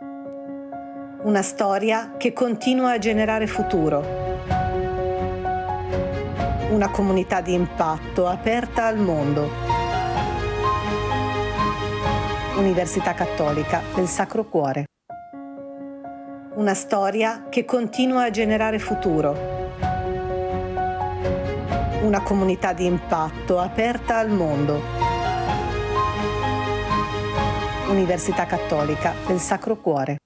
Una storia che continua a generare futuro. Una comunità di impatto aperta al mondo. Università Cattolica del Sacro Cuore. Una storia che continua a generare futuro. Una comunità di impatto aperta al mondo. Università Cattolica del Sacro Cuore.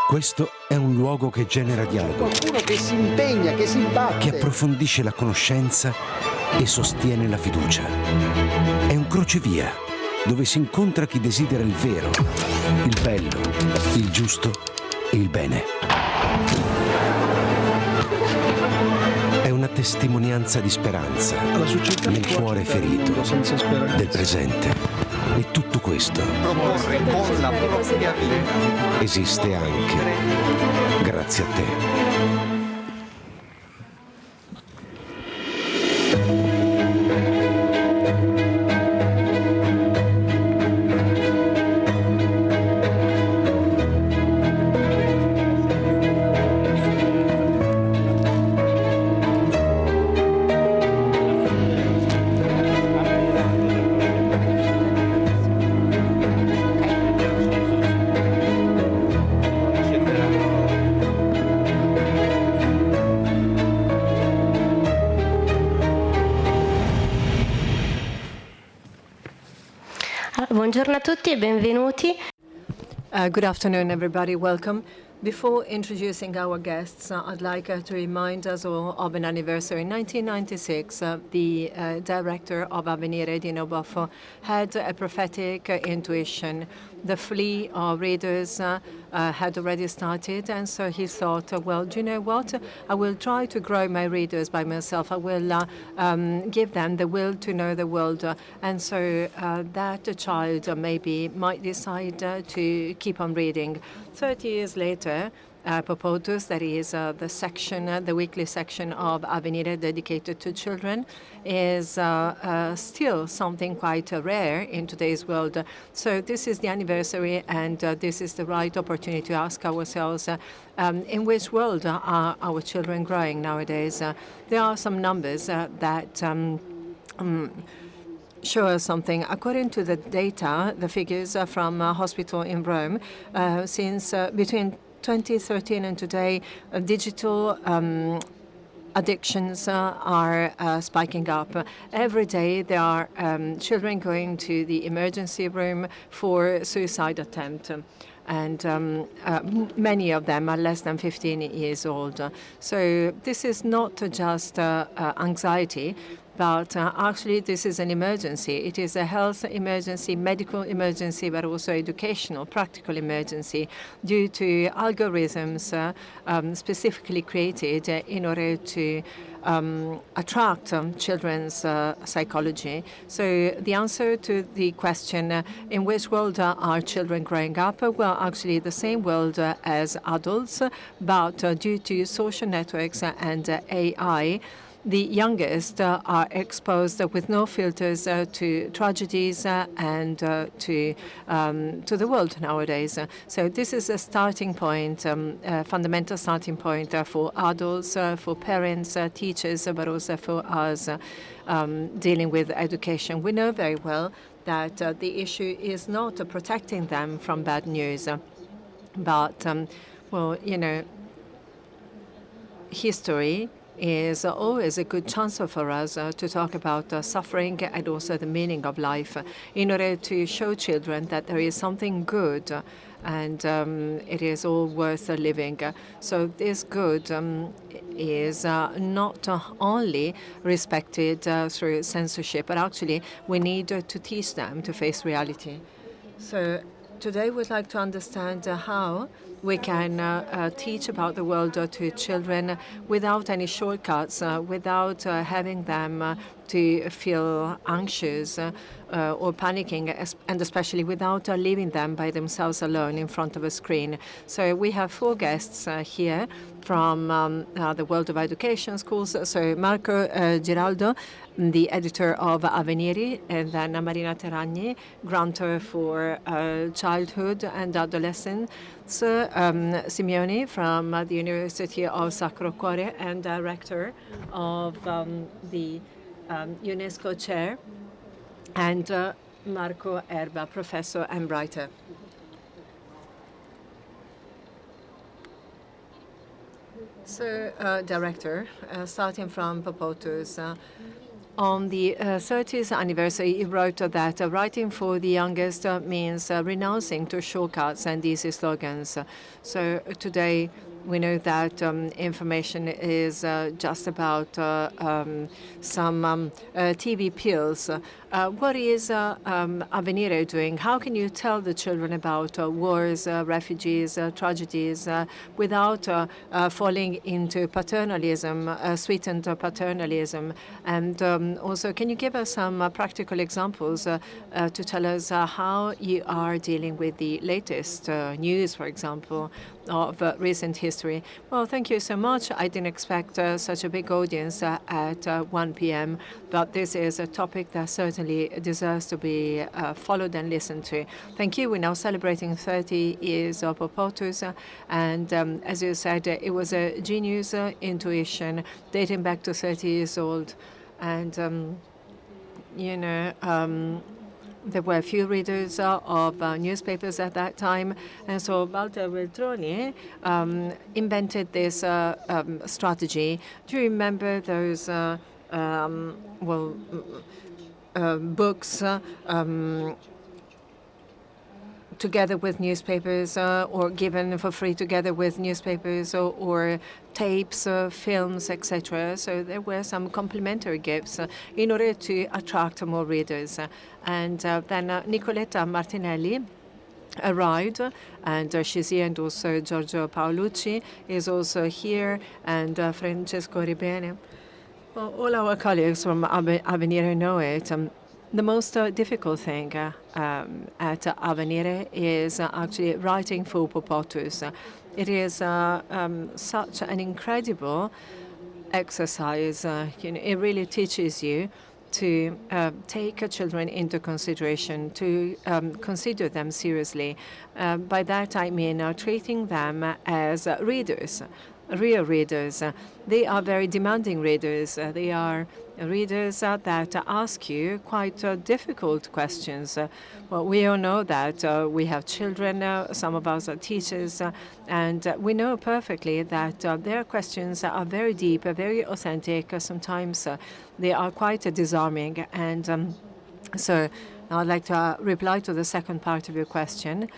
Questo è un luogo che genera dialogo, qualcuno che si impegna, che si batte, che approfondisce la conoscenza e sostiene la fiducia. È un crocevia dove si incontra chi desidera il vero, il bello, il giusto e il bene. È una testimonianza di speranza nel cuore ferito del presente. E tutto questo proporre con la propria vita esiste anche grazie a te. Buongiorno a tutti e benvenuti. Good afternoon, everybody. Welcome. Before introducing our guests, I'd like to remind us all of an anniversary. In 1996, the director of Avvenire, Dino Boffo, had a prophetic intuition. The flea of readers had already started, and so he thought, well, do you know what? I will try to grow my readers by myself. I will give them the will to know the world. And so that child maybe might decide to keep on reading. 30 years later, Popotus, that is the section, the weekly section of Avvenire dedicated to children, is still something quite rare in today's world. So this is the anniversary, and this is the right opportunity to ask ourselves, in which world are our children growing nowadays? There are some numbers that show us something. According to the data, the figures from a hospital in Rome, since between 2013 and today, digital addictions are spiking up. Every day there are children going to the emergency room for suicide attempt. And many of them are less than 15 years old. So this is not just anxiety, but actually this is an emergency. It is a health emergency, medical emergency, but also educational, practical emergency due to algorithms specifically created in order to attract children's psychology. So the answer to the question, in which world are children growing up? Well, actually the same world as adults, but due to social networks and AI, the youngest are exposed with no filters to tragedies and to the world nowadays. So this is a starting point, a fundamental starting point for adults, for parents, teachers, but also for us dealing with education. We know very well that the issue is not protecting them from bad news, but, well, you know, history is always a good chance for us to talk about suffering and also the meaning of life in order to show children that there is something good and it is all worth living. So this good is not only respected through censorship, but actually we need to teach them to face reality. So today we'd like to understand how we can teach about the world to children without any shortcuts, without having them to feel anxious or panicking, and especially without leaving them by themselves alone in front of a screen. So we have 4 guests here from the world of education schools. So Marco Girardo, the editor of Avvenire, and then Marina Terragni, grantor for childhood and adolescence, Simeone from the University of Sacro, Cuore, and director of the UNESCO Chair, and Marco Erba, professor and writer. So, director, starting from Popotus, on the 30th anniversary, he wrote that writing for the youngest means renouncing to shortcuts and easy slogans. So today, we know that information is just about some TV pills. What is Avvenire doing? How can you tell the children about wars, refugees, tragedies, without falling into paternalism, sweetened paternalism? And also, can you give us some practical examples to tell us how you are dealing with the latest news, for example, of recent history? Well, thank you so much. I didn't expect such a big audience at 1 p.m., but this is a topic that certainly deserves to be followed and listened to. Thank you. We're now celebrating 30 years of Popotus, and as you said, it was a genius intuition dating back to 30 years old. And, you know, there were few readers of newspapers at that time, and so Walter Veltroni invented this strategy. Do you remember those books together with newspapers, or given for free together with newspapers, or tapes, films, etc. So there were some complimentary gifts in order to attract more readers. And then Nicoletta Martinelli arrived, and she's here, and also Giorgio Paolucci is also here, and Francesco Ribene. Well, all our colleagues from Avvenire know it. The most difficult thing at Avvenire is actually writing for Popotus. It is such an incredible exercise. It really teaches you to take children into consideration, to consider them seriously. By that I mean treating them as readers, real readers. They are very demanding readers. They are readers that ask you quite difficult questions. Well, we all know that we have children, some of us are teachers, and we know perfectly that their questions are very deep, very authentic. Sometimes they are quite disarming. And so now I'd like to reply to the second part of your question.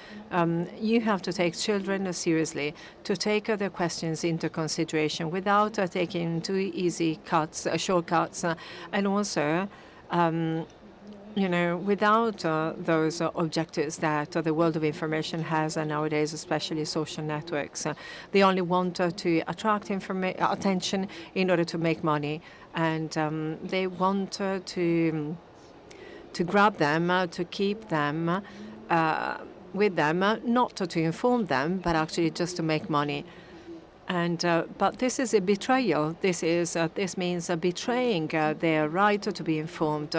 You have to take children seriously, to take their questions into consideration without taking too easy shortcuts, and also without those objectives that the world of information has nowadays, especially social networks. They only want to attract attention in order to make money, and they want to grab them, to keep them with them, not to inform them, but actually just to make money. And but this is a betrayal. This means betraying their right to be informed.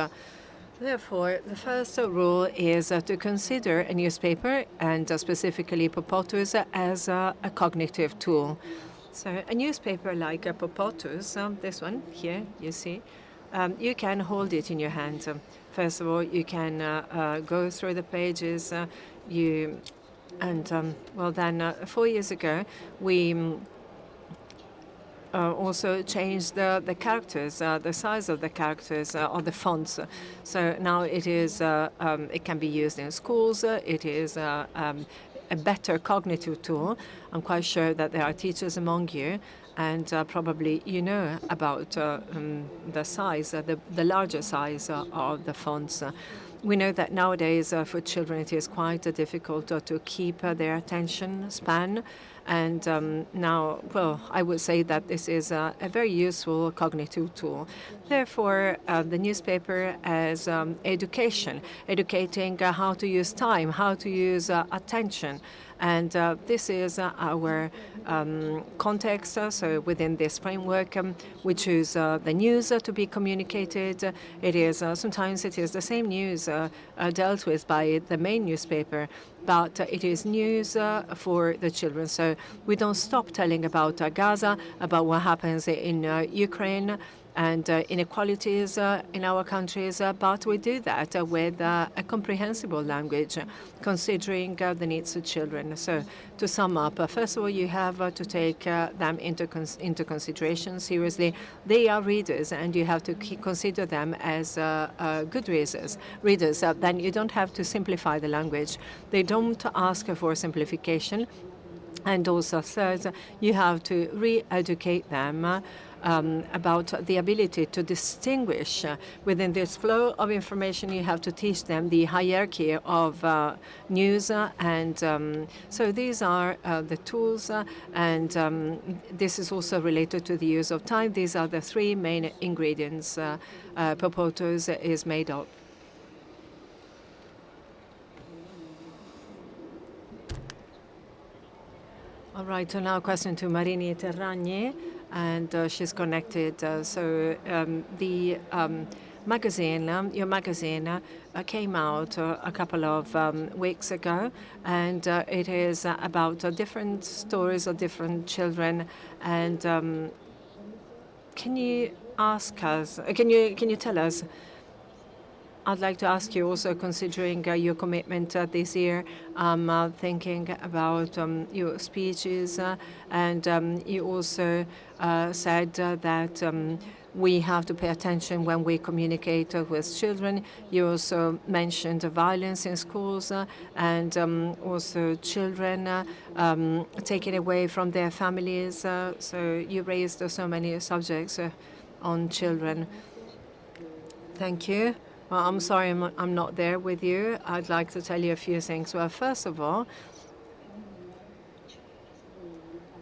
Therefore, the first rule is to consider a newspaper, and specifically Popotus, as a cognitive tool. So a newspaper like Popotus, this one here, you see, you can hold it in your hand. First of all, you can go through the pages. Then 4 years ago, we also changed the characters, the size of the characters, or the fonts. So now it can be used in schools. It is a better cognitive tool. I'm quite sure that there are teachers among you, and probably you know about the size, the larger size of the fonts. We know that nowadays for children it is quite difficult to keep their attention span. And now, well, I would say that this is a very useful cognitive tool. Therefore, the newspaper as educating how to use time, how to use attention. And this is our context. So within this framework, we choose the news to be communicated. It is sometimes it is the same news dealt with by the main newspaper, but it is news for the children. So we don't stop telling about Gaza, about what happens in Ukraine, and inequalities in our countries, but we do that with a comprehensible language, considering the needs of children. So to sum up, first of all, you have to take them into consideration seriously. They are readers, and you have to consider them as good readers. Then you don't have to simplify the language. They don't ask for simplification. And also, third, you have to re-educate them about the ability to distinguish within this flow of information. You have to teach them the hierarchy of news, and so these are the tools, and this is also related to the use of time. These are the three main ingredients Popotus is made of. All right, so now a question to Marina Terragni, and she's connected. The magazine, your magazine, came out a couple of weeks ago, and it is about different stories of different children. And can you tell us? I'd like to ask you also, considering your commitment this year, thinking about your speeches, and you also said that we have to pay attention when we communicate with children. You also mentioned violence in schools, and also children taken away from their families. So you raised so many subjects on children. Thank you. Well, I'm sorry I'm not there with you. I'd like to tell you a few things. Well, first of all,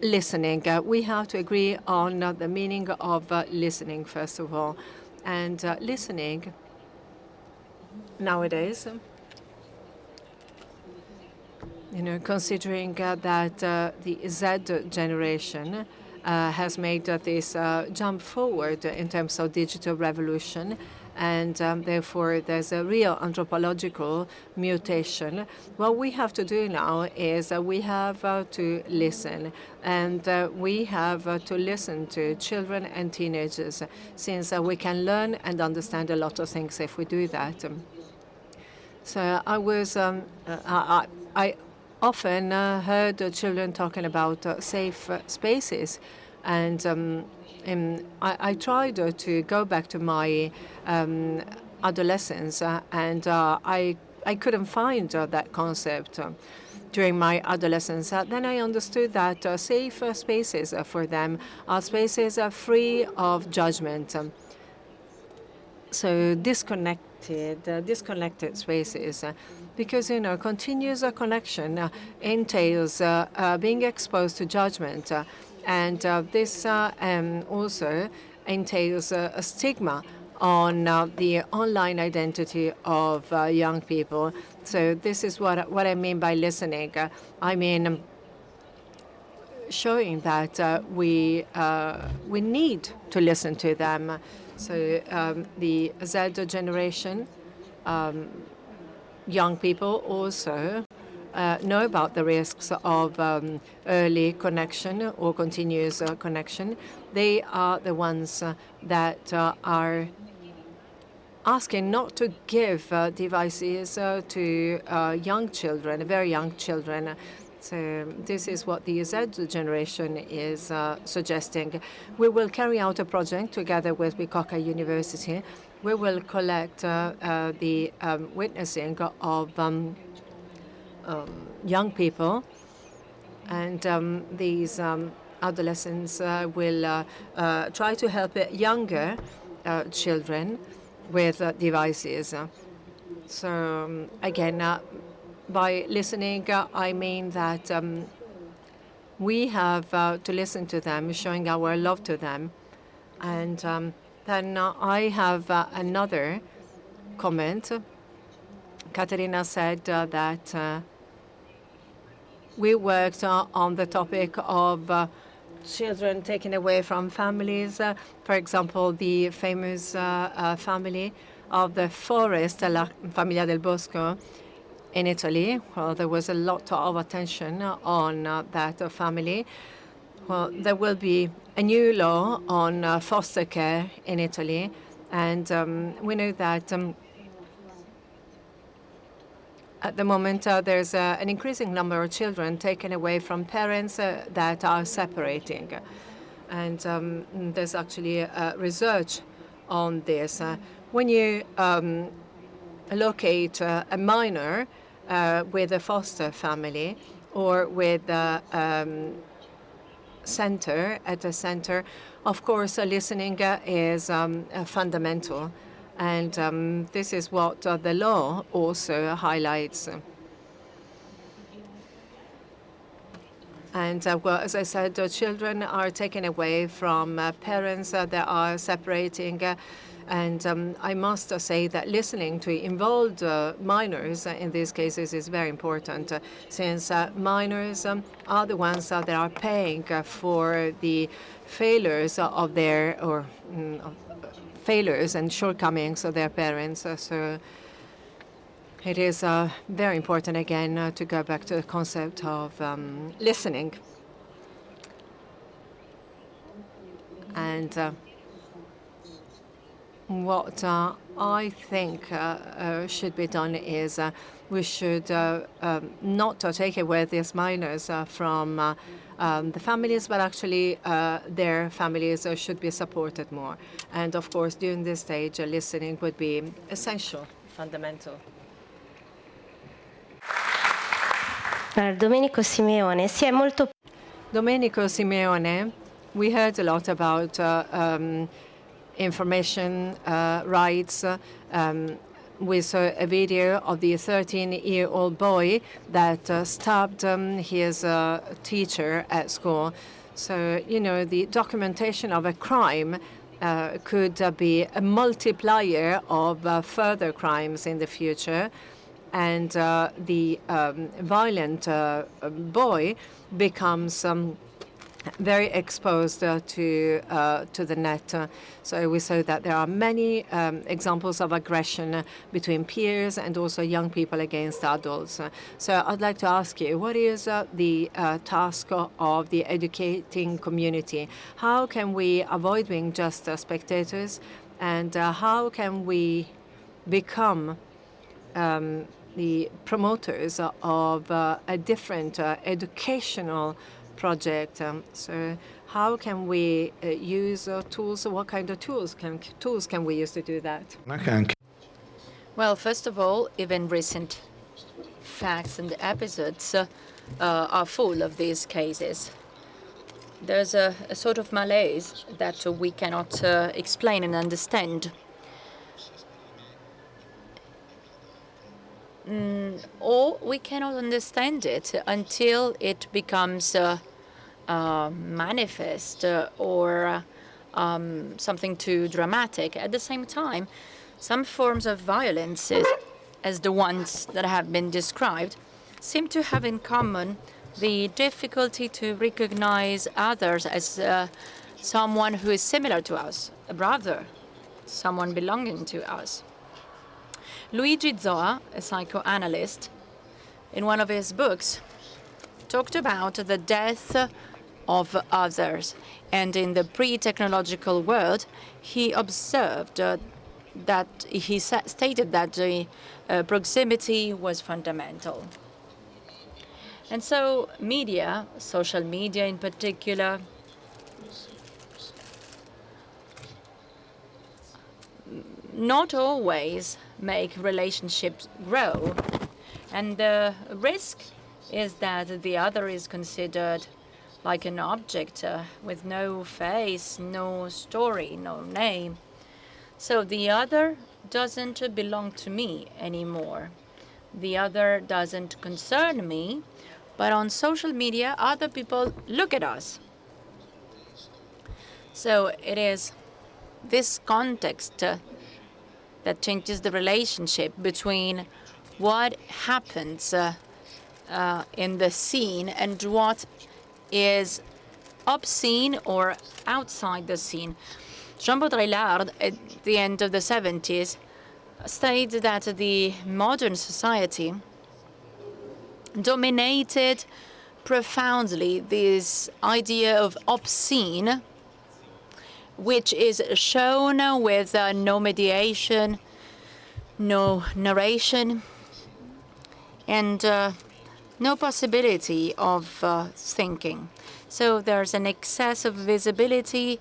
listening. We have to agree on the meaning of listening, first of all. And listening nowadays, considering that the Z generation has made this jump forward in terms of digital revolution, and therefore there's a real anthropological mutation. What we have to do now is we have to listen, and we have to listen to children and teenagers, since we can learn and understand a lot of things if we do that. So I often heard children talking about safe spaces, and I tried to go back to my adolescence, and I couldn't find that concept during my adolescence. Then I understood that safe spaces for them are spaces free of judgment. So disconnected spaces, because continuous connection entails being exposed to judgment, and this also entails a stigma on the online identity of young people. So this is what I mean by listening. I mean showing that we need to listen to them. So the Z generation, young people also know about the risks of early connection or continuous connection. They are the ones that are asking not to give devices to young children, very young children. So this is what the Z generation is suggesting. We will carry out a project together with Bicocca University. We will collect the witnessing of young people, and these adolescents will try to help younger children with devices. So again, by listening, I mean that we have to listen to them, showing our love to them. And then I have another comment. Caterina said that we worked on the topic of children taken away from families. For example, the famous family of the forest, La Famiglia del Bosco, in Italy. Well, there was a lot of attention on that family. Well, there will be a new law on foster care in Italy, and we know that at the moment there's an increasing number of children taken away from parents that are separating, and there's actually research on this. When you locate a minor with a foster family or with a center, of course, listening is fundamental, and this is what the law also highlights. And well, as I said, children are taken away from parents that are separating. And I must say that listening to involved minors in these cases is very important, since minors are the ones that are paying for the failures of their failures and shortcomings of their parents. So it is very important again to go back to the concept of listening. And what I think should be done is we should not take away these minors from the families, but actually their families should be supported more. And of course, during this stage, listening would be essential, fundamental. Domenico Simeone, si è molto... Domenico Simeone, we heard a lot about information rights. We saw a video of the 13-year-old boy that stabbed his teacher at school. So, the documentation of a crime could be a multiplier of further crimes in the future, and the violent boy becomes very exposed to the net. So we saw that there are many examples of aggression between peers and also young people against adults. So I'd like to ask you, what is the task of the educating community? How can we avoid being just spectators, and how can we become the promoters of a different educational project? So how can we use tools? What kind of tools can we use to do that? Well, first of all, even recent facts and episodes are full of these cases. There's a sort of malaise that we cannot explain and understand. Or we cannot understand it until it becomes manifest or something too dramatic. At the same time, some forms of violence, as the ones that have been described, seem to have in common the difficulty to recognize others as someone who is similar to us, a brother, someone belonging to us. Luigi Zoa, a psychoanalyst, in one of his books, talked about the death of others. And in the pre-technological world, he observed that he stated that the proximity was fundamental. And so media, social media in particular, not always make relationships grow. And the risk is that the other is considered like an object with no face, no story, no name. So the other doesn't belong to me anymore. The other doesn't concern me, but on social media, other people look at us. So it is this context that changes the relationship between what happens in the scene and what is obscene or outside the scene. Jean Baudrillard, at the end of the 70s, stated that the modern society dominated profoundly this idea of obscene, which is shown with no mediation, no narration, and no possibility of thinking. So there's an excess of visibility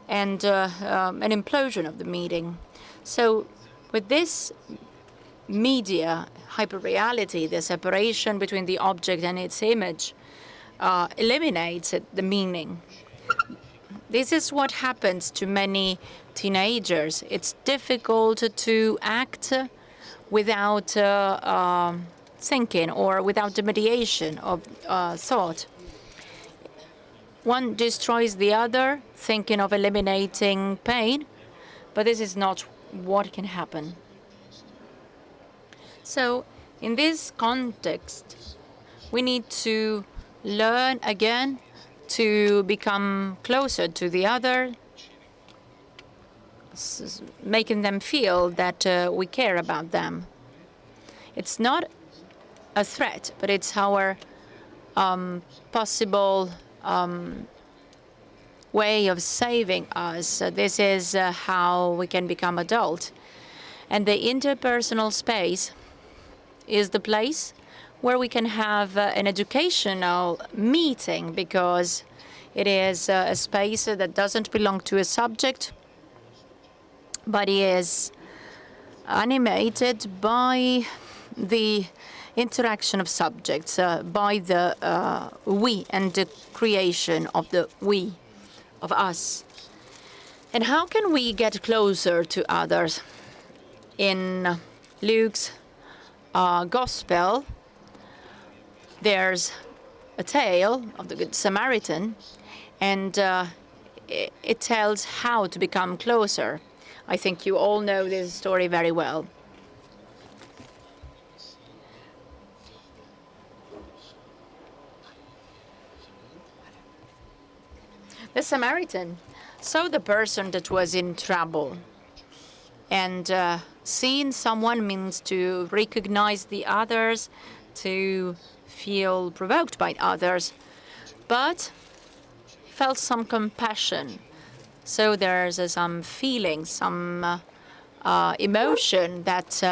and an implosion of the meeting. So with this media hyperreality, the separation between the object and its image eliminates the meaning. This is what happens to many teenagers. It's difficult to act without thinking or without the mediation of thought. One destroys the other, thinking of eliminating pain, but this is not what can happen. So in this context, we need to learn again to become closer to the other, making them feel that we care about them. It's not a threat, but it's our possible way of saving us. This is how we can become adult. And the interpersonal space is the place where we can have an educational meeting, because it is a space that doesn't belong to a subject, but is animated by the interaction of subjects, by the we and the creation of the we, of us. And how can we get closer to others? In Luke's Gospel, there's a tale of the Good Samaritan, and it tells how to become closer. I think you all know this story very well. The Samaritan saw the person that was in trouble, and seeing someone means to recognize the others, to feel provoked by others, but he felt some compassion. So there's some feeling, some emotion that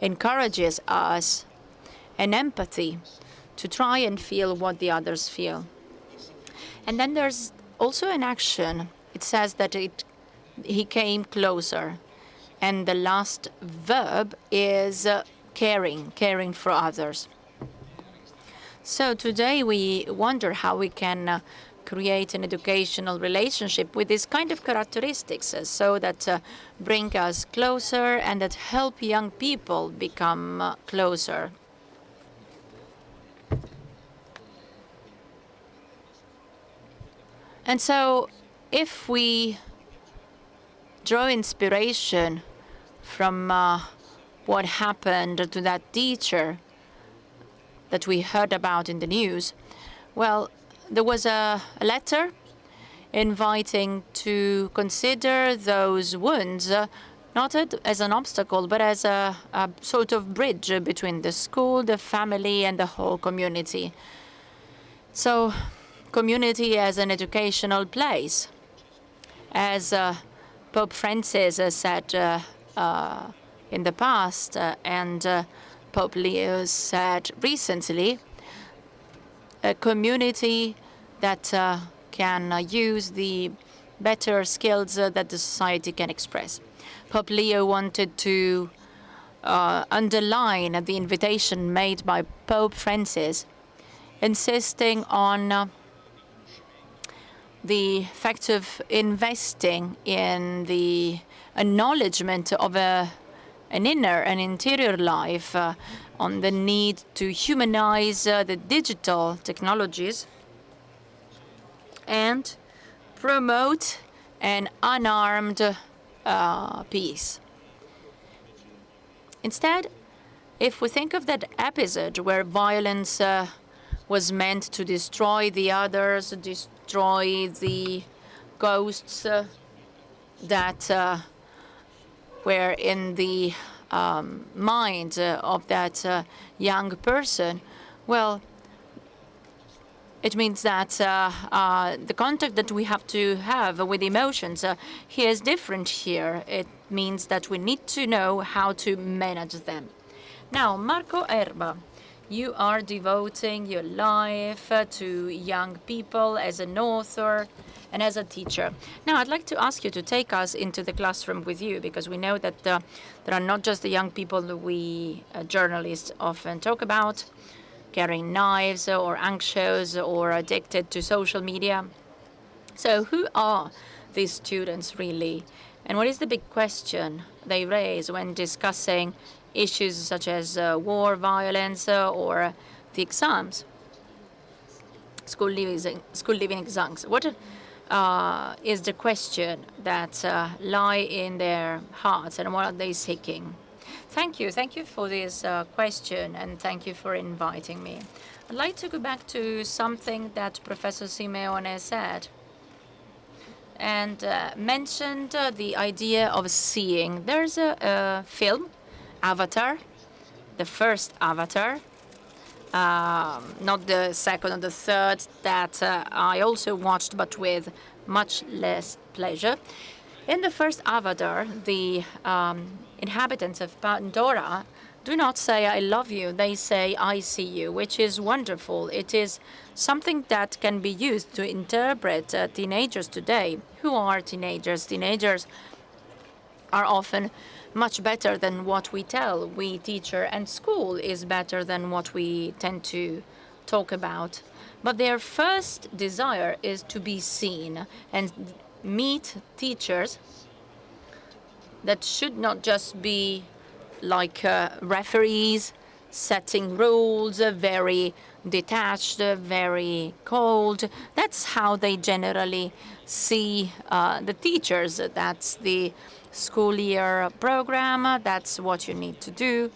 encourages us, an empathy to try and feel what the others feel. And then there's also an action. It says that he came closer. And the last verb is caring for others. So today we wonder how we can create an educational relationship with this kind of characteristics so that bring us closer and that help young people become closer. And so if we draw inspiration from what happened to that teacher that we heard about in the news, well, there was a letter inviting to consider those wounds not as an obstacle, but as a sort of bridge between the school, the family, and the whole community. So community as an educational place. As Pope Francis said in the past, and Pope Leo said recently, a community that can use the better skills that the society can express. Pope Leo wanted to underline the invitation made by Pope Francis, insisting on the fact of investing in the acknowledgement of an interior life, on the need to humanize the digital technologies and promote an unarmed peace. Instead, if we think of that episode where violence was meant to destroy the others, destroy the ghosts that were in the mind of that young person, well, it means that the contact that we have to have with emotions here is different here. It means that we need to know how to manage them. Now, Marco Erba, you are devoting your life to young people as an author and as a teacher. Now, I'd like to ask you to take us into the classroom with you, because we know that there are not just the young people that we journalists often talk about, carrying knives or anxious or addicted to social media. So who are these students really? And what is the big question they raise when discussing issues such as war, violence, or the exams, school leaving exams? What is the question that lie in their hearts, and what are they seeking? Thank you for this question, and thank you for inviting me. I'd like to go back to something that Professor Simeone said, and mentioned the idea of seeing. There's a film, Avatar, the first Avatar, not the second or the third, that I also watched, but with much less pleasure. In the first Avatar, the inhabitants of Pandora do not say, "I love you." They say, "I see you," which is wonderful. It is something that can be used to interpret teenagers today. Who are teenagers? Teenagers are often much better than what we tell. We teacher, and school is better than what we tend to talk about. But their first desire is to be seen and meet teachers that should not just be like referees setting rules, very detached, very cold. That's how they generally see the teachers. That's the school year program. That's what you need to do.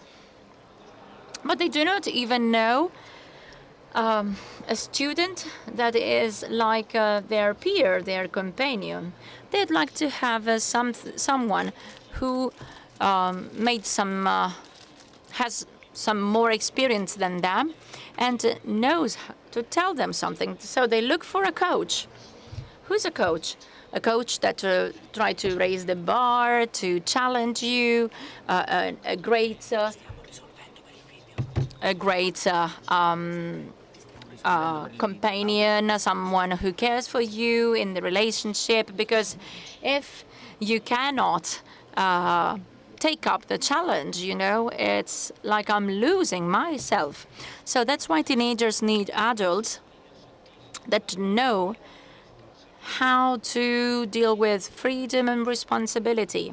But they do not even know a student that is like their peer, their companion. They'd like to have someone who has some more experience than them and knows to tell them something. So they look for a coach. Who's a coach? A coach that try to raise the bar, to challenge you, a great companion, someone who cares for you in the relationship. Because if you cannot take up the challenge, it's like I'm losing myself. So that's why teenagers need adults that know how to deal with freedom and responsibility.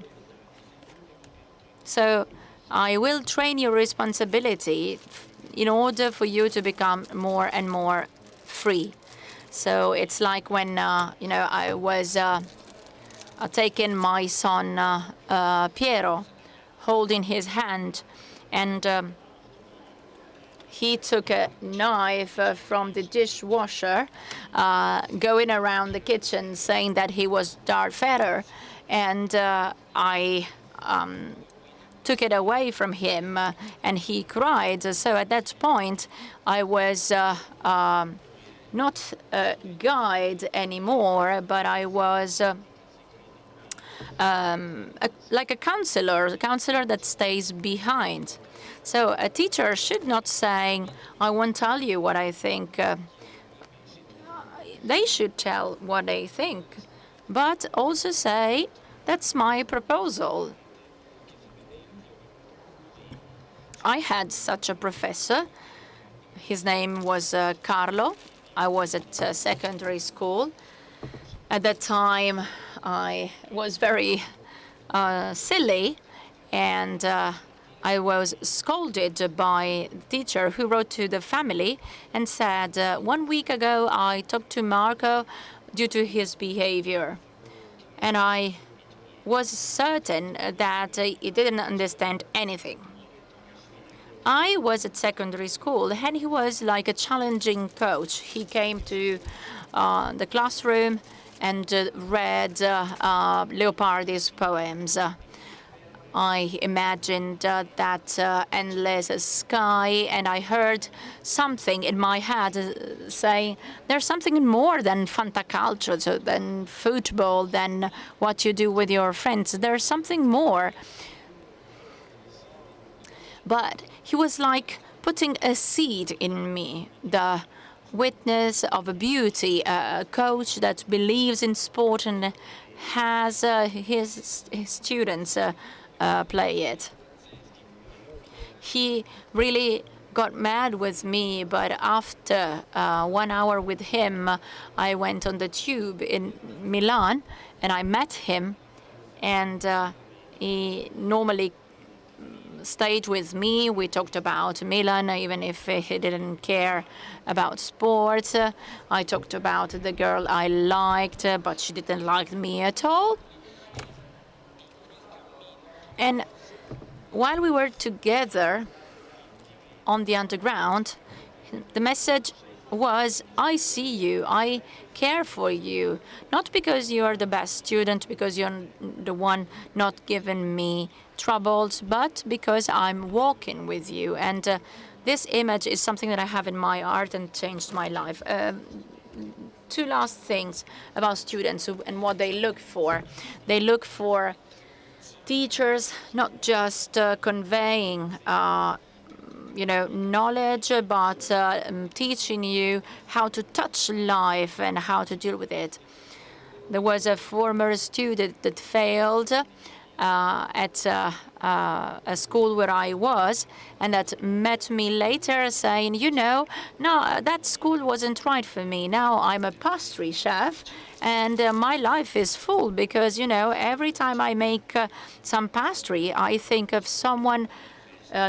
So I will train your responsibility in order for you to become more and more free. So it's like when, I was taking my son Piero, holding his hand, and he took a knife from the dishwasher, going around the kitchen saying that he was Darth Vader, and I took it away from him, and he cried. So at that point, I was not a guide anymore, but I was like a counselor that stays behind. So a teacher should not say, I won't tell you what I think. They should tell what they think, but also say, that's my proposal. I had such a professor. His name was Carlo. I was at secondary school. At that time, I was very silly, and I was scolded by the teacher, who wrote to the family and said, 1 week ago I talked to Marco due to his behavior. And I was certain that he didn't understand anything. I was at secondary school, and he was like a challenging coach. He came to the classroom and read Leopardi's poems. I imagined that endless sky, and I heard something in my head saying, there's something more than fantacalcio, than football, than what you do with your friends. There's something more. But he was like putting a seed in me, the witness of a beauty, a coach that believes in sport and has his students play it. He really got mad with me, but after 1 hour with him, I went on the tube in Milan and I met him, and he normally stayed with me. We talked about Milan, even if he didn't care about sports. I talked about the girl I liked, but she didn't like me at all. And while we were together on the underground, the message was, I see you, I care for you, not because you are the best student, because you're the one not giving me troubles, but because I'm walking with you. And this image is something that I have in my heart and changed my life. Two last things about students and what they look for. They look for teachers not just conveying knowledge, but teaching you how to touch life and how to deal with it. There was a former student that failed at a school where I was, and that met me later saying, no, that school wasn't right for me. Now I'm a pastry chef, and my life is full because, every time I make some pastry, I think of someone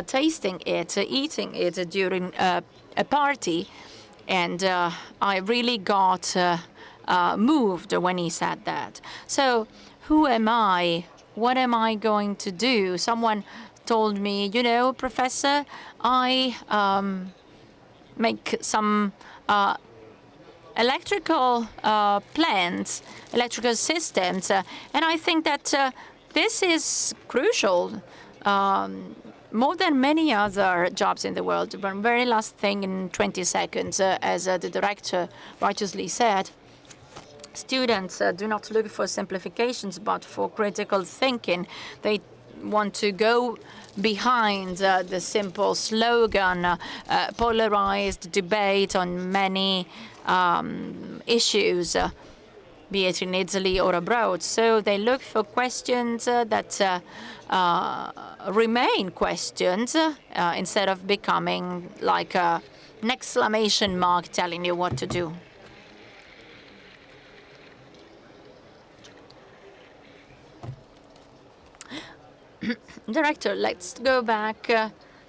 tasting it, eating it during a party, and I really got moved when he said that. So who am I? What am I going to do? Someone told me, you know, Professor, I make some electrical plants, electrical systems, and I think that this is crucial, more than many other jobs in the world. One very last thing in 20 seconds, as the director righteously said, students do not look for simplifications, but for critical thinking. They want to go behind the simple slogan, polarized debate on many issues, be it in Italy or abroad. So they look for questions that remain questions instead of becoming like an exclamation mark telling you what to do. Director, let's go back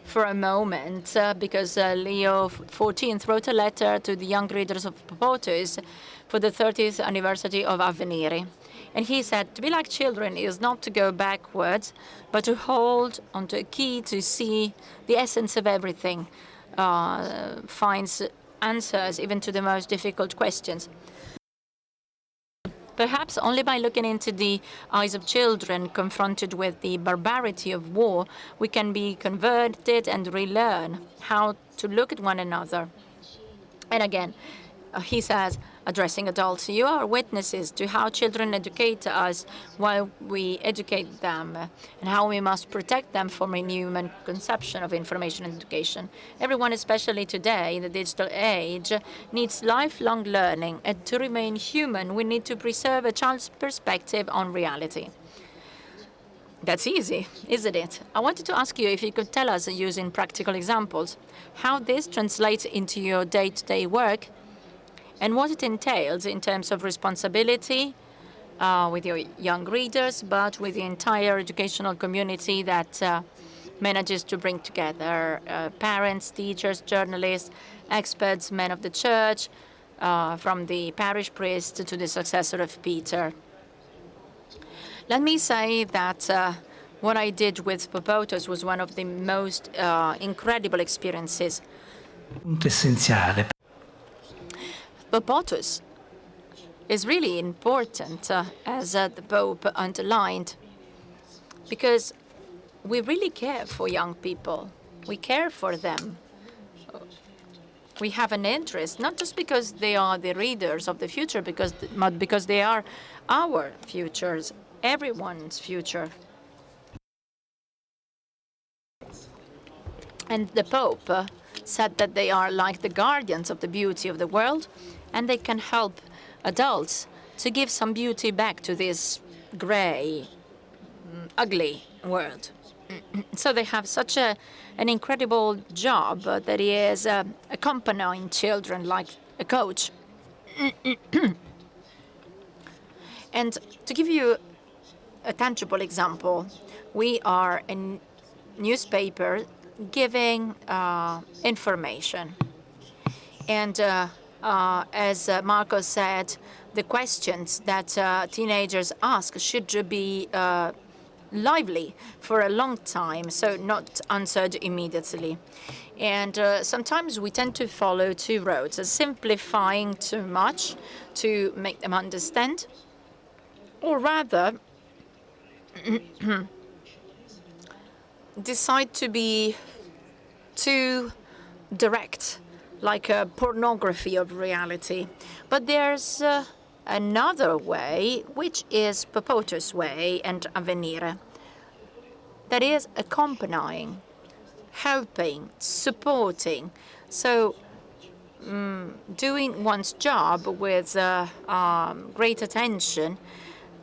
for a moment because Leo XIV wrote a letter to the young readers of Popotus for the 30th anniversary of Avvenire. And he said, to be like children is not to go backwards, but to hold onto a key to see the essence of everything, finds answers even to the most difficult questions. Perhaps only by looking into the eyes of children confronted with the barbarity of war, we can be converted and relearn how to look at one another. And again, he says, addressing adults, you are witnesses to how children educate us while we educate them, and how we must protect them from a human conception of information and education. Everyone, especially today in the digital age, needs lifelong learning, and to remain human, we need to preserve a child's perspective on reality. That's easy, isn't it? I wanted to ask you if you could tell us, using practical examples, how this translates into your day-to-day work, and what it entails in terms of responsibility with your young readers, but with the entire educational community that manages to bring together parents, teachers, journalists, experts, men of the church, from the parish priest to the successor of Peter. Let me say that what I did with Popotus was one of the most incredible experiences. Punto essenziale. Popotus is really important, as the Pope underlined, because we really care for young people. We care for them. We have an interest, not just because they are the readers of the future, but because they are our futures, everyone's future. And the Pope said that they are like the guardians of the beauty of the world, and they can help adults to give some beauty back to this gray, ugly world. So they have such an incredible job that he is accompanying children like a coach. And to give you a tangible example, we are a newspaper giving information. And as Marco said, the questions that teenagers ask should be lively for a long time, so not answered immediately. And sometimes we tend to follow two roads, simplifying too much to make them understand, or rather decide to be too direct, like a pornography of reality. But there's another way, which is Popotus' way and Avvenire, that is accompanying, helping, supporting. So doing one's job with great attention,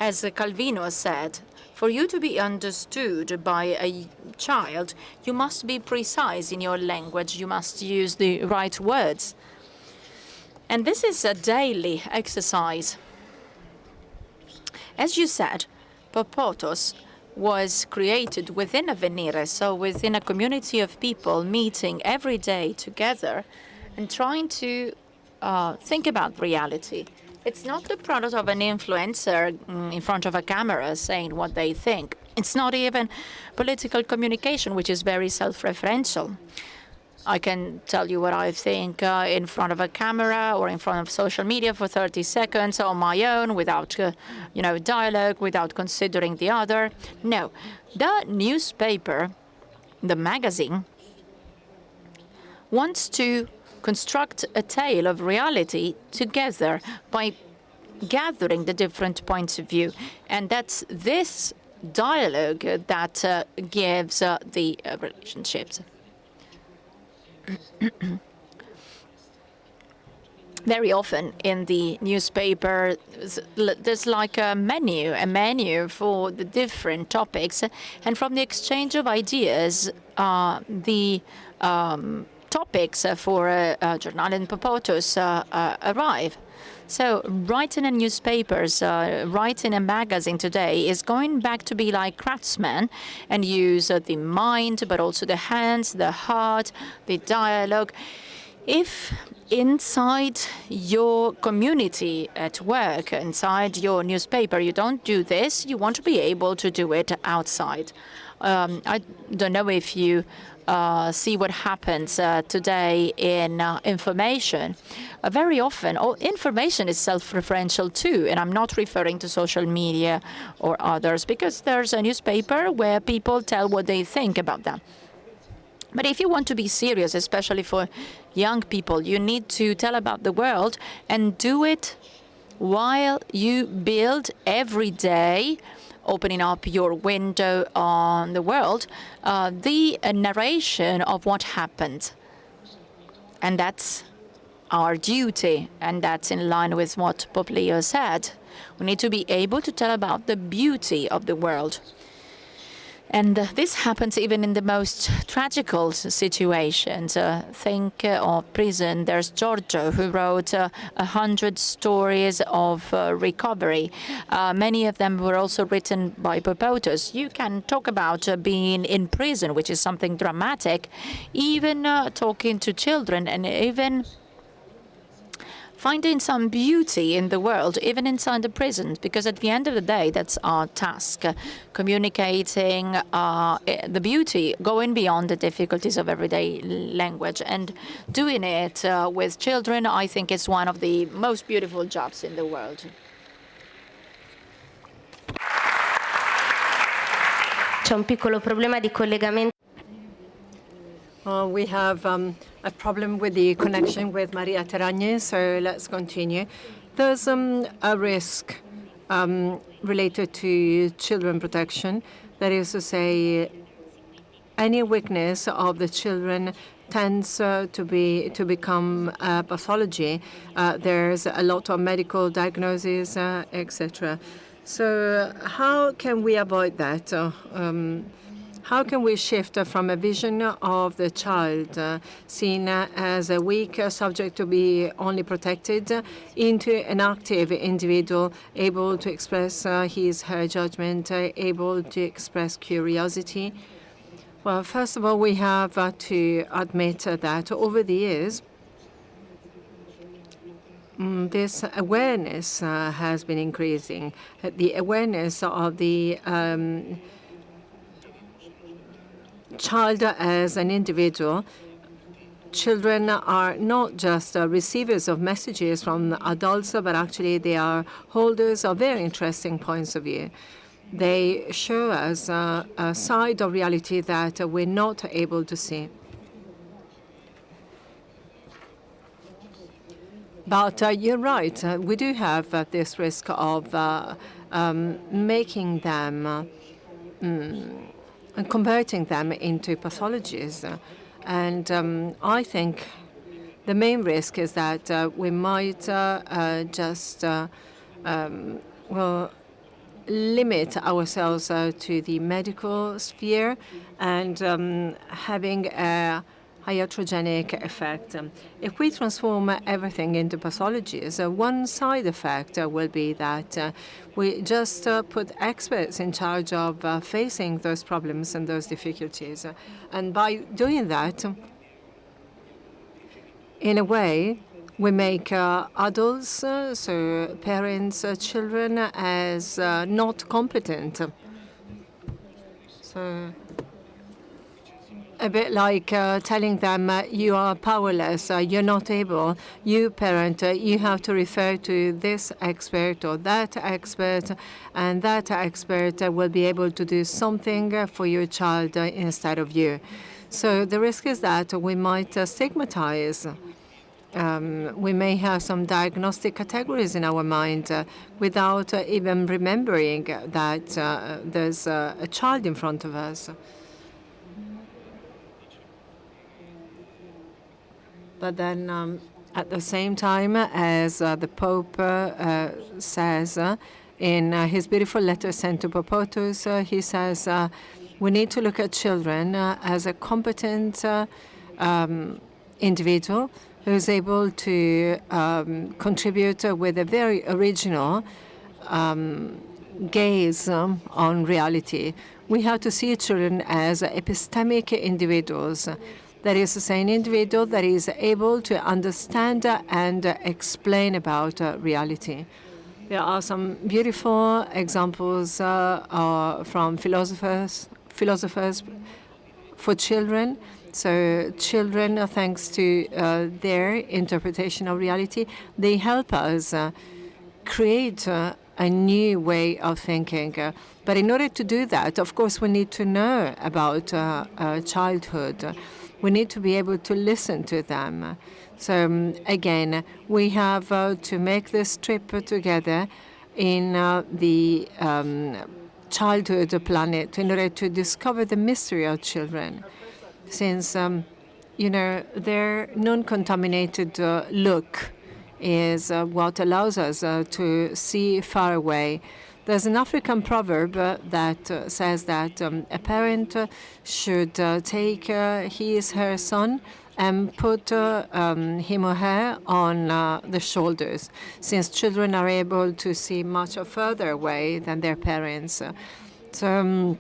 as Calvino said. For you to be understood by a child, you must be precise in your language. You must use the right words. And this is a daily exercise. As you said, Popotus was created within Avvenire, so within a community of people meeting every day together and trying to think about reality. It's not the product of an influencer in front of a camera saying what they think. It's not even political communication, which is very self-referential. I can tell you what I think in front of a camera or in front of social media for 30 seconds on my own without, dialogue, without considering the other. No, the newspaper, the magazine, wants to construct a tale of reality together by gathering the different points of view. And that's this dialogue that gives the relationships. Very often in the newspaper, there's like a menu for the different topics. And from the exchange of ideas, the topics for a journal in Popotus arrive. So writing in newspapers, writing a magazine today is going back to be like craftsmen and use the mind, but also the hands, the heart, the dialogue. If inside your community at work, inside your newspaper, you don't do this, you want to be able to do it outside. I don't know if you see what happens today in information. Very often, information is self-referential too, and I'm not referring to social media or others, because there's a newspaper where people tell what they think about them. But if you want to be serious, especially for young people, you need to tell about the world and do it while you build every day, opening up your window on the world, the narration of what happened. And that's our duty, and that's in line with what Pope Leo said. We need to be able to tell about the beauty of the world. And this happens even in the most tragical situations. Think of prison. There's Giorgio, who wrote 100 stories of recovery. Many of them were also written by Popotus. You can talk about being in prison, which is something dramatic, even talking to children, and even finding some beauty in the world, even inside the prisons, because at the end of the day, that's our task, communicating the beauty, going beyond the difficulties of everyday language, and doing it with children. I think is one of the most beautiful jobs in the world. C'è un piccolo problema di collegamento. We have a problem with the connection with Marina Terragni, so let's continue. There's a risk related to children protection. That is to say, any weakness of the children tends to become pathology. There's a lot of medical diagnoses, etc. So how can we avoid that? How can we shift from a vision of the child seen as a weak subject to be only protected into an active individual able to express her judgment, able to express curiosity? Well, first of all, we have to admit that over the years, this awareness has been increasing. The awareness of the child as an individual. Children are not just receivers of messages from adults, but actually they are holders of very interesting points of view. They show us a side of reality that we're not able to see. But you're right, we do have this risk of making them and converting them into pathologies. And I think the main risk is that we might just limit ourselves to the medical sphere and having a iatrogenic effect. If we transform everything into pathologies, one side effect will be that we just put experts in charge of facing those problems and those difficulties. And by doing that, in a way, we make adults, so parents, children, as not competent. So a bit like telling them you are powerless, you're not able. You, parent, you have to refer to this expert or that expert, and that expert will be able to do something for your child instead of you. So the risk is that we might stigmatize. We may have some diagnostic categories in our mind without even remembering that there's a child in front of us. But then at the same time, as the Pope says in his beautiful letter sent to Popotus, he says we need to look at children as a competent individual who's able to contribute with a very original gaze on reality. We have to see children as epistemic individuals. That is to say, an individual that is able to understand and explain about reality. There are some beautiful examples from philosophers for children. So children, thanks to their interpretation of reality, they help us create a new way of thinking. But in order to do that, of course, we need to know about childhood. We need to be able to listen to them. So again, we have to make this trip together in the childhood planet in order to discover the mystery of children. Since, their non-contaminated look is what allows us to see far away. There's an African proverb that says that a parent should take her son and put him or her on the shoulders, since children are able to see much further away than their parents. So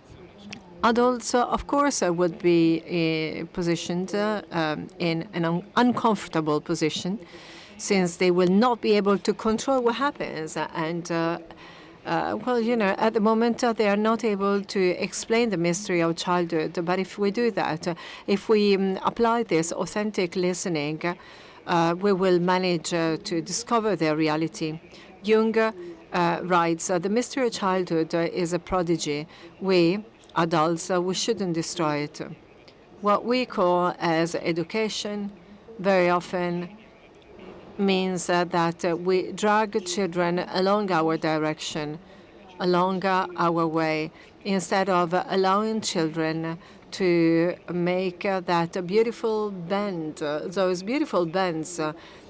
adults, of course, would be positioned in an uncomfortable position, since they will not be able to control what happens. And at the moment, they are not able to explain the mystery of childhood. But if we do that, if we apply this authentic listening, we will manage to discover their reality. Jung writes, the mystery of childhood is a prodigy. We, adults, we shouldn't destroy it. What we call as education very often means that we drag children along our direction, along our way, instead of allowing children to make that beautiful bend, those beautiful bends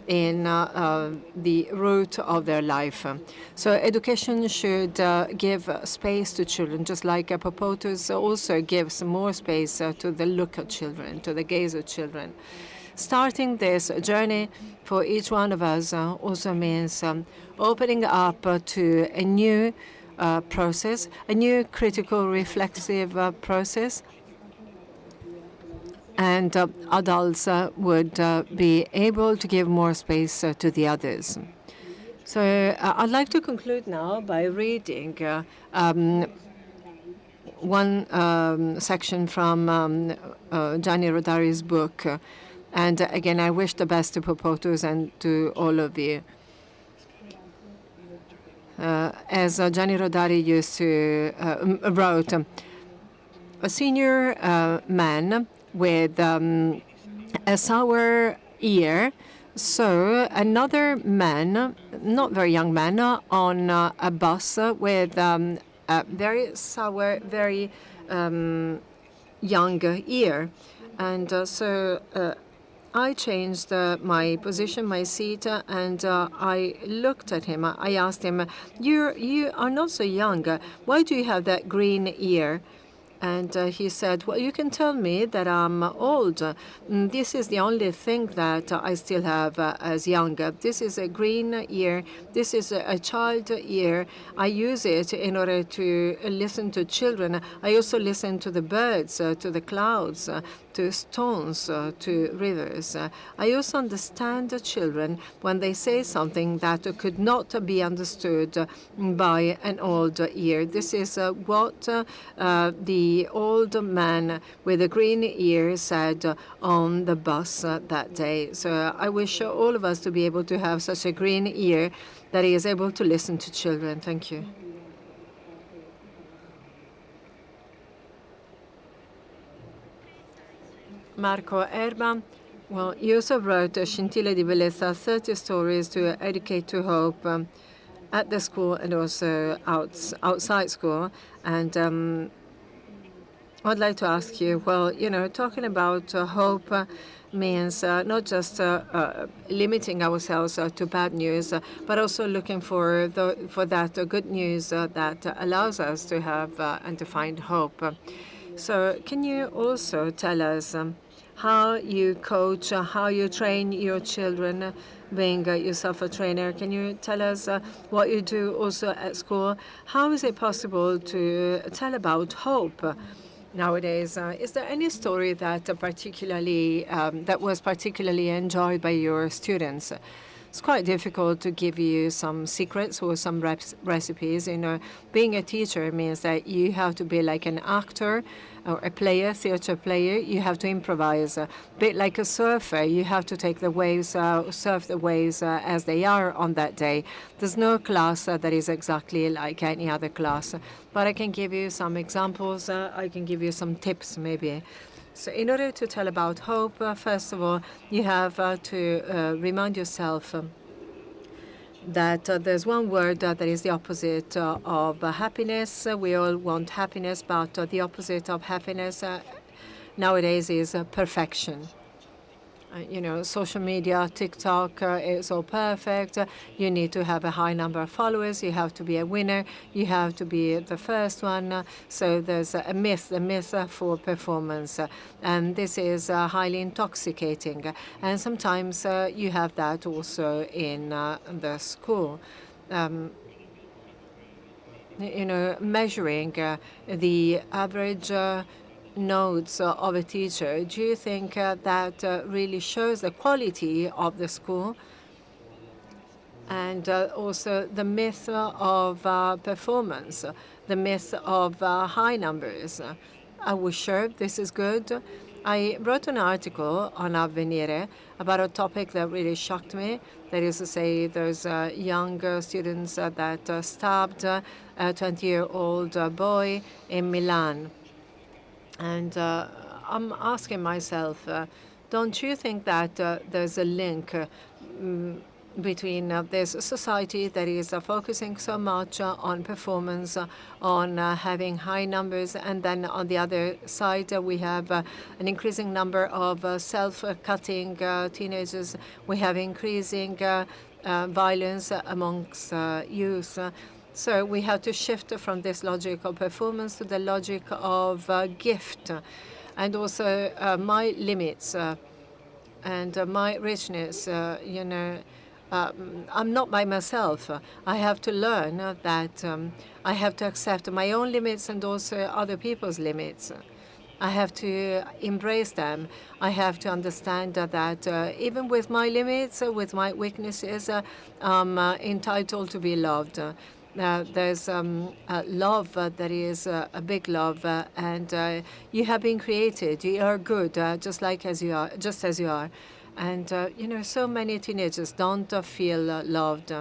in the route of their life. So education should give space to children, just like Popotus also gives more space to the look of children, to the gaze of children. Starting this journey for each one of us also means opening up to a new process, a new critical reflexive process, and adults would be able to give more space to the others. So I'd like to conclude now by reading one section from Gianni Rodari's book. And again, I wish the best to Popotus and to all of you. As Gianni Rodari used to wrote, a senior man with a sour ear saw another man, not very young man, on a bus with a very sour, very young ear. And so I changed my position, my seat, and I looked at him. I asked him, you are not so young. Why do you have that green ear? And he said, well, you can tell me that I'm old. This is the only thing that I still have as young. This is a green ear. This is a child ear. I use it in order to listen to children. I also listen to the birds, to the clouds, to stones, to rivers. I also understand the children when they say something that could not be understood by an old ear. This is what the old man with the green ear said on the bus that day. So I wish all of us to be able to have such a green ear that is able to listen to children. Thank you. Marco Erba. Well, you also wrote Scintille di Bellezza, 30 stories to educate to hope at the school and also outside school. And I'd like to ask you, well, talking about hope means not just limiting ourselves to bad news, but also looking for that good news that allows us to have and to find hope. So can you also tell us how you coach, how you train your children, being yourself a trainer? Can you tell us what you do also at school? How is it possible to tell about hope nowadays? Is there any story that that was particularly enjoyed by your students? It's quite difficult to give you some secrets or some recipes. Being a teacher means that you have to be like an actor or a player, theater player. You have to improvise. A bit like a surfer, you have to take the waves, surf the waves as they are on that day. There's no class that is exactly like any other class. But I can give you some examples. I can give you some tips maybe. So in order to tell about hope, first of all, you have to remind yourself that there's one word that is the opposite of happiness. We all want happiness, but the opposite of happiness nowadays is perfection. Social media, TikTok is all perfect. You need to have a high number of followers. You have to be a winner. You have to be the first one. So there's a myth for performance. And this is highly intoxicating. And sometimes you have that also in the school. Measuring the average notes of a teacher, do you think that really shows the quality of the school? And also the myth of performance, the myth of high numbers. Are we sure this is good? I wrote an article on Avvenire about a topic that really shocked me. That is to say, there's young students that stabbed a 20-year-old boy in Milan. And I'm asking myself, don't you think that there's a link between this society that is focusing so much on performance, on having high numbers, and then on the other side we have an increasing number of self-cutting teenagers. We have increasing violence amongst youth. So we have to shift from this logic of performance to the logic of gift, and also my limits and my richness. I'm not by myself. I have to learn that I have to accept my own limits and also other people's limits. I have to embrace them. I have to understand that even with my limits, with my weaknesses, I'm entitled to be loved. There's love that is a big love, and you have been created. You are good, just as you are. And so many teenagers don't feel loved.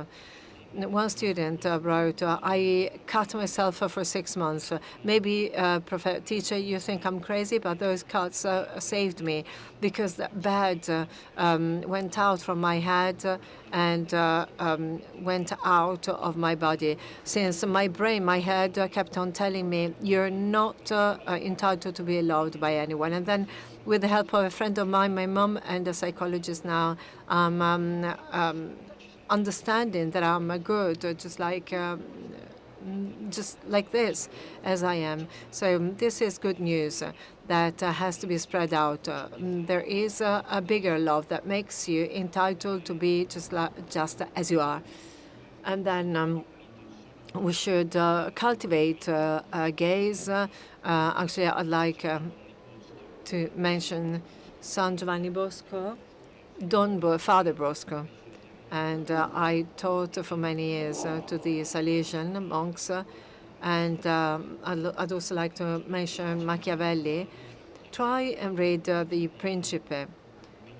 One student wrote, I cut myself for 6 months. Maybe, teacher, you think I'm crazy, but those cuts saved me, because the bed went out from my head and went out of my body. Since my brain, my head kept on telling me, you're not entitled to be loved by anyone. And then with the help of a friend of mine, my mom, and a psychologist now, understanding that I'm good, just like just like this, as I am. So this is good news that has to be spread out. There is a bigger love that makes you entitled to be just as you are. And then we should cultivate a gaze. Actually, I'd like to mention San Giovanni Bosco, Father Bosco. And I taught for many years to the Salesian monks. And I'd also like to mention Machiavelli. Try and read The Principe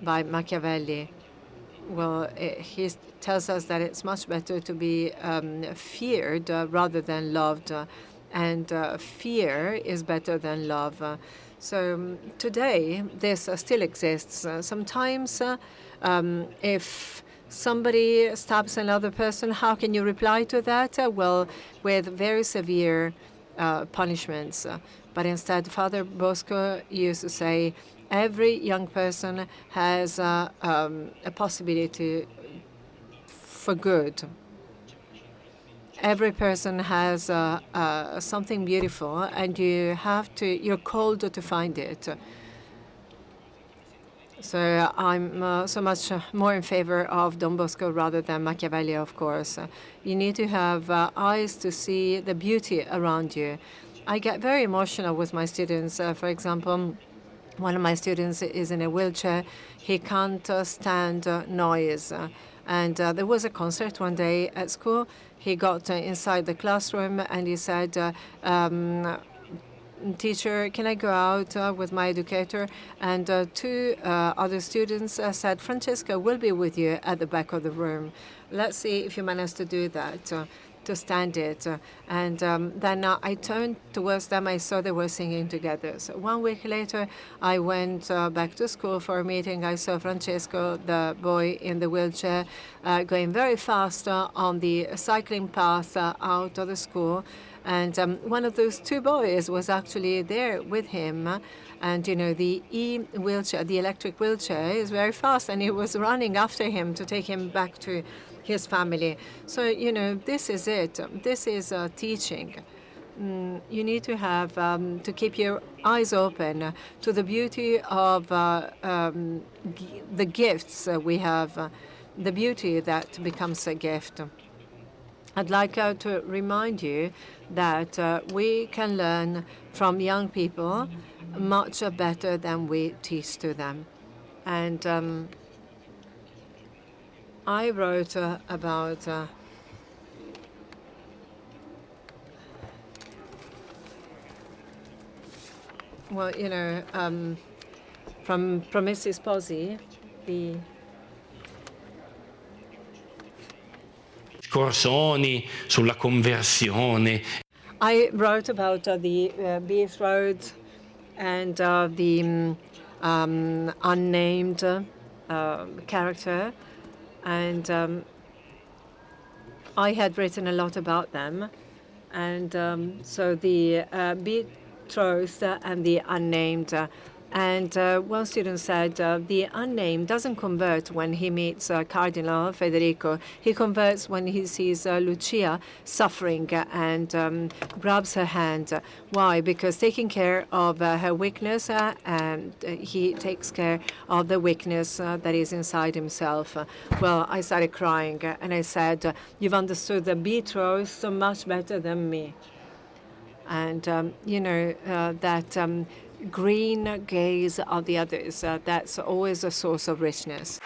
by Machiavelli. Well, he tells us that it's much better to be feared rather than loved. And fear is better than love. So today, this still exists. Sometimes if somebody stabs another person, how can you reply to that? Well, with very severe punishments. But instead, Father Bosco used to say, every young person has a possibility for good. Every person has something beautiful, and you're called to find it. So I'm so much more in favor of Don Bosco rather than Machiavelli, of course. You need to have eyes to see the beauty around you. I get very emotional with my students. For example, one of my students is in a wheelchair. He can't stand noise. And there was a concert one day at school. He got inside the classroom and he said, teacher, can I go out with my educator? And two other students said, Francesca will be with you at the back of the room. Let's see if you manage to do that, to stand it. And then I turned towards them. I saw they were singing together. So 1 week later, I went back to school for a meeting. I saw Francesco, the boy in the wheelchair, going very fast on the cycling path out of the school. And one of those two boys was actually there with him. And, you know, the e-wheelchair, the electric wheelchair, is very fast. And he was running after him to take him back to his family. So, you know, this is it. This is teaching. You need to have to keep your eyes open to the beauty of the gifts we have, the beauty that becomes a gift. I'd like to remind you that we can learn from young people much better than we teach to them. And I wrote about well, you know, from Promessi Sposi, the Corsoni sulla conversione. I wrote about the betrothed and the unnamed character, and I had written a lot about them, and so the betrothed and the unnamed. And one student said the unnamed doesn't convert when he meets Cardinal Federico. He converts when he sees Lucia suffering and grabs her hand. Why? Because taking care of her weakness, and he takes care of the weakness that is inside himself. Well, I started crying, and I said, you've understood the betrothed so much better than me. And, you know, that green gaze of the others, that's always a source of richness.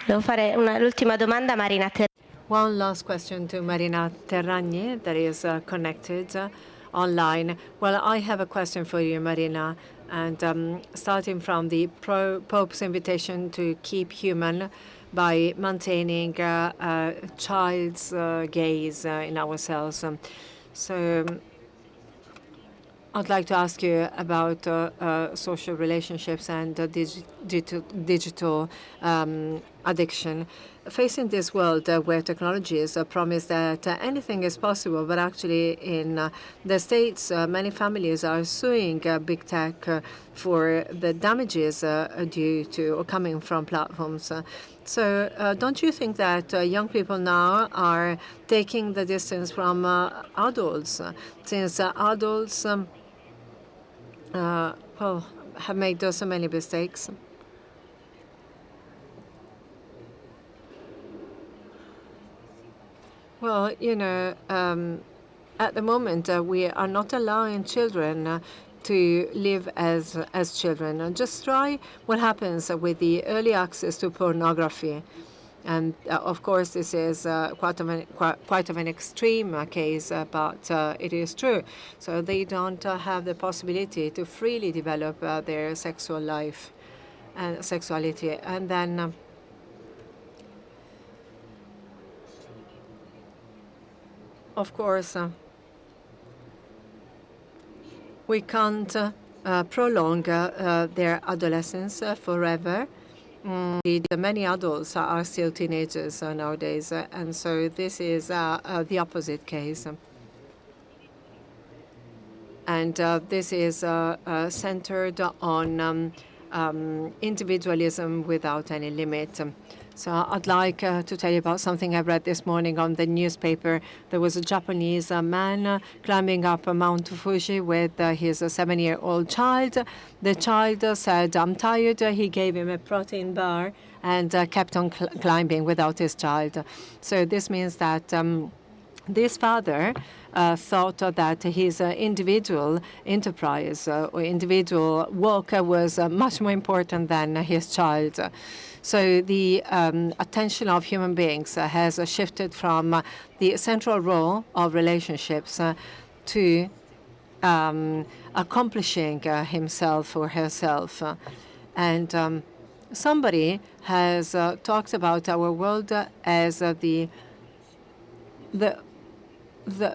Devo fare l'ultima domanda a Marina Terragni. One last question to Marina Terragni that is connected online. Well, I have a question for you, Marina, and starting from the Pope's invitation to keep human by maintaining a child's gaze in ourselves. So I'd like to ask you about social relationships and digital addiction. Facing this world where technologies promise that anything is possible, but actually in the States, many families are suing big tech for the damages due to or coming from platforms. So don't you think that young people now are taking the distance from adults, since adults well, have made so many mistakes? Well, at the moment, we are not allowing children to live as children. And just try what happens with the early access to pornography. And of course, this is quite of an extreme case, but it is true. So they don't have the possibility to freely develop their sexual life and sexuality. And then of course, we can't prolong their adolescence forever. Many adults are still teenagers nowadays, and so this is the opposite case. And this is centered on individualism without any limit. So I'd like to tell you about something I read this morning on the newspaper. There was a Japanese man climbing up Mount Fuji with his 7-year-old child. The child said, "I'm tired." He gave him a protein bar and kept on climbing without his child. So this means that this father thought that his individual enterprise or individual work was much more important than his child. So the attention of human beings has shifted from the central role of relationships to accomplishing himself or herself. And somebody has talked about our world as the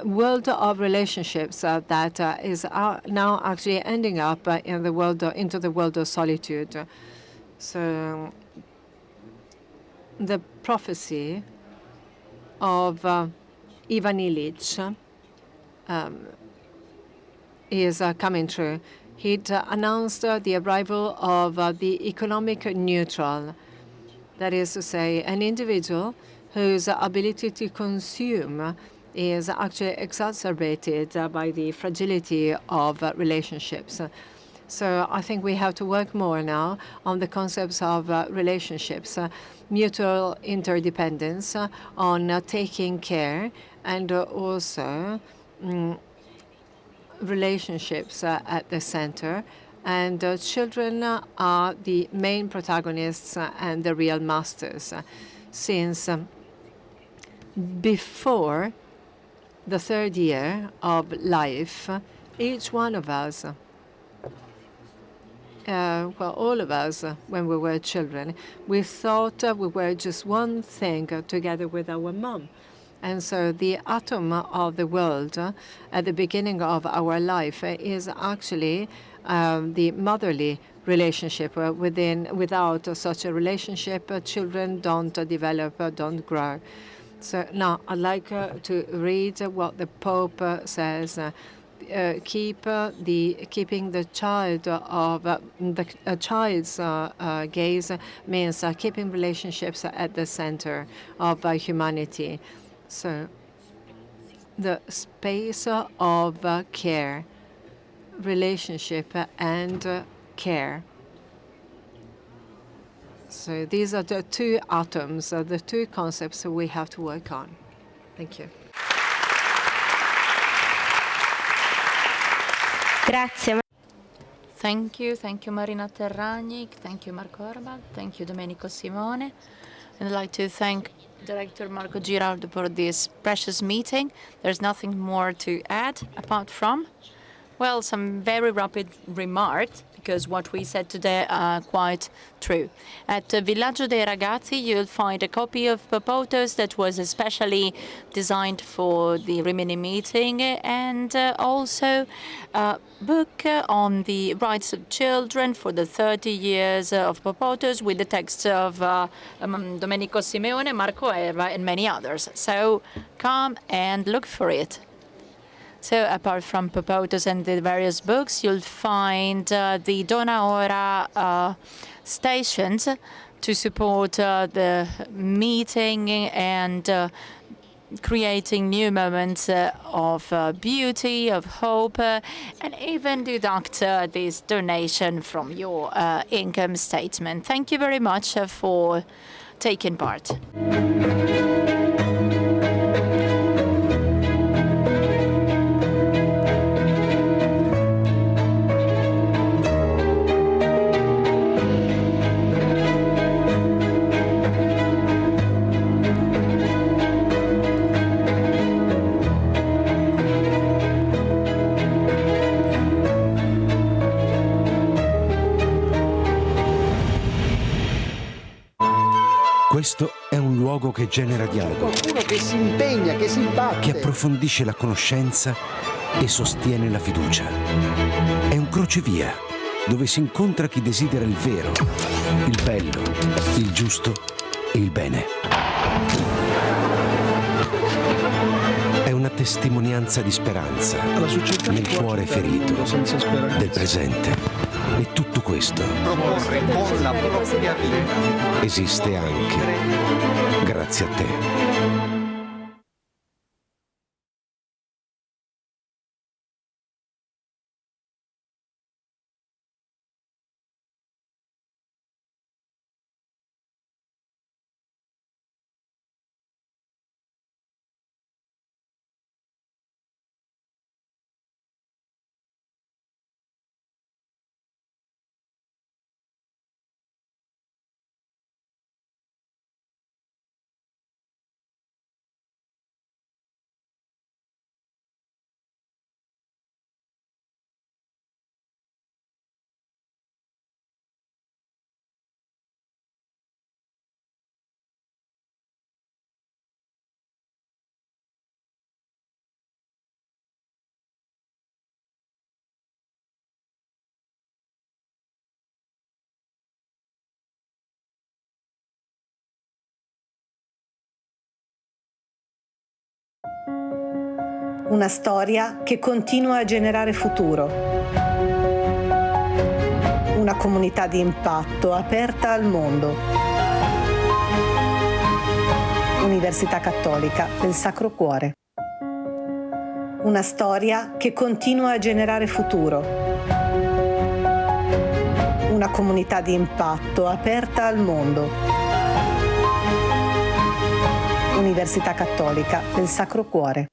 world of relationships that is now actually ending up in the world into the world of solitude. So the prophecy of Ivan Illich is coming true. He'd announced the arrival of the economic neutral, that is to say, an individual whose ability to consume is actually exacerbated by the fragility of relationships. So I think we have to work more now on the concepts of relationships, mutual interdependence, on taking care, and also relationships at the center. And children are the main protagonists and the real masters, since before the 3rd year of life, each one of us, well, all of us, when we were children, we thought we were just one thing together with our mom. And so the atom of the world at the beginning of our life is actually the motherly relationship. Without such a relationship, children don't develop, don't grow. So now I'd like to read what the Pope says. Keeping the child of the child's gaze means keeping relationships at the center of humanity. So the space of care, relationship and care. So these are the two atoms, the two concepts we have to work on. Thank you. Grazie. Thank you Marina Terragni, thank you Marco Erba, thank you Domenico Simeone. And I'd like to thank Director Marco Girardo for this precious meeting. There's nothing more to add apart from Well, some very rapid remarks, because what we said today are quite true. At Villaggio dei Ragazzi, you'll find a copy of Popotus that was especially designed for the Rimini meeting, and also a book on the rights of children for the 30 years of Popotus, with the texts of Domenico Simeone, Marco Erba, and many others. So come and look for it. So apart from Popotus and the various books, you'll find the Dona Ora stations to support the meeting and creating new moments of beauty, of hope, and even deduct this donation from your income statement. Thank you very much for taking part. Questo è un luogo che genera dialogo, Qualcuno che si impegna, che si batte. che approfondisce la conoscenza e sostiene la fiducia. È un crocevia dove si incontra chi desidera il vero, il bello, il giusto e il bene. È una testimonianza di speranza nel cuore ferito del presente. E tutto questo Proporre con la propria vita. esiste anche grazie a te. Una storia che continua a generare futuro. Una comunità di impatto aperta al mondo. Università Cattolica del Sacro Cuore. Una storia che continua a generare futuro. Una comunità di impatto aperta al mondo. Università Cattolica del Sacro Cuore.